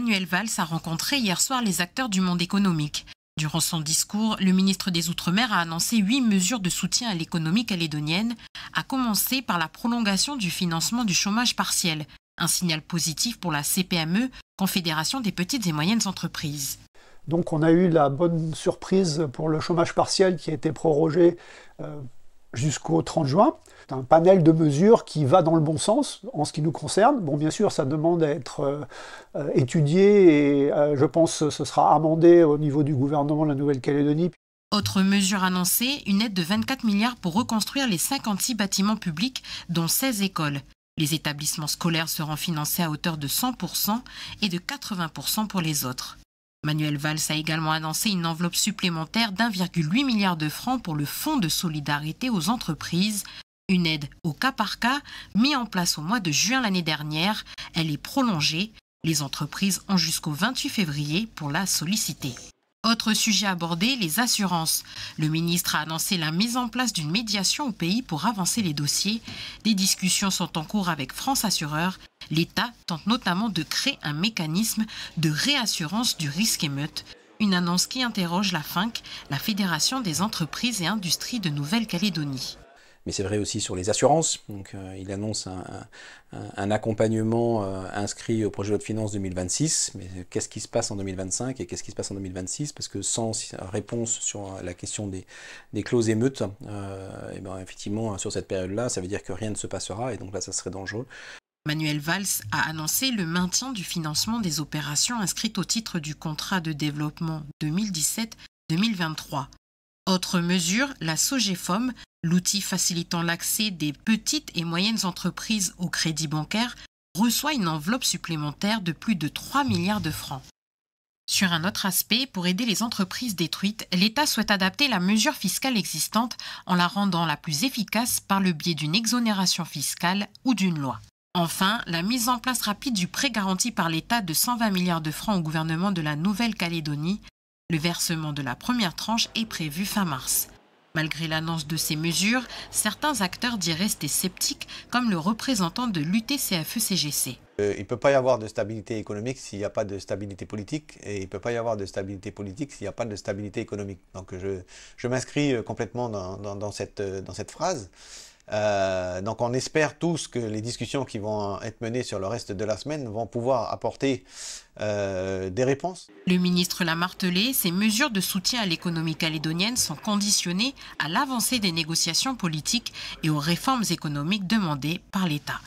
Manuel Valls a rencontré hier soir les acteurs du monde économique. Durant son discours, le ministre des Outre-mer a annoncé 8 mesures de soutien à l'économie calédonienne, à commencer par la prolongation du financement du chômage partiel, un signal positif pour la CPME, Confédération des petites et moyennes entreprises. Donc on a eu la bonne surprise pour le chômage partiel qui a été prorogé jusqu'au 30 juin. C'est un panel de mesures qui va dans le bon sens en ce qui nous concerne. Bon, bien sûr, ça demande à être étudié et je pense que ce sera amendé au niveau du gouvernement de la Nouvelle-Calédonie. Autre mesure annoncée, une aide de 24 milliards pour reconstruire les 56 bâtiments publics, dont 16 écoles. Les établissements scolaires seront financés à hauteur de 100% et de 80% pour les autres. Manuel Valls a également annoncé une enveloppe supplémentaire d'1,8 milliard de francs pour le Fonds de solidarité aux entreprises, une aide au cas par cas mise en place au mois de juin l'année dernière. Elle est prolongée. Les entreprises ont jusqu'au 28 février pour la solliciter. Autre sujet abordé, les assurances. Le ministre a annoncé la mise en place d'une médiation au pays pour avancer les dossiers. Des discussions sont en cours avec France Assureurs. L'État tente notamment de créer un mécanisme de réassurance du risque émeute. Une annonce qui interroge la FINC, la Fédération des entreprises et industries de Nouvelle-Calédonie. Mais c'est vrai aussi sur les assurances. Donc, il annonce un accompagnement inscrit au projet de loi de finances 2026. Mais qu'est-ce qui se passe en 2025 et qu'est-ce qui se passe en 2026? Parce que sans réponse sur la question des clauses émeutes, et ben effectivement, sur cette période-là, ça veut dire que rien ne se passera et donc là, ça serait dangereux. Manuel Valls a annoncé le maintien du financement des opérations inscrites au titre du contrat de développement 2017-2023. Autre mesure, la SOGEFOM, l'outil facilitant l'accès des petites et moyennes entreprises au crédit bancaire, reçoit une enveloppe supplémentaire de plus de 3 milliards de francs. Sur un autre aspect, pour aider les entreprises détruites, l'État souhaite adapter la mesure fiscale existante en la rendant la plus efficace par le biais d'une exonération fiscale ou d'une loi. Enfin, la mise en place rapide du prêt garanti par l'État de 120 milliards de francs au gouvernement de la Nouvelle-Calédonie. Le versement de la première tranche est prévu fin mars. Malgré l'annonce de ces mesures, certains acteurs disent rester sceptiques, comme le représentant de l'UTCFE-CGC. Il ne peut pas y avoir de stabilité économique s'il n'y a pas de stabilité politique, et il ne peut pas y avoir de stabilité politique s'il n'y a pas de stabilité économique. Donc je m'inscris complètement dans cette phrase. Donc on espère tous que les discussions qui vont être menées sur le reste de la semaine vont pouvoir apporter des réponses. Le ministre l'a martelé, ces mesures de soutien à l'économie calédonienne sont conditionnées à l'avancée des négociations politiques et aux réformes économiques demandées par l'État.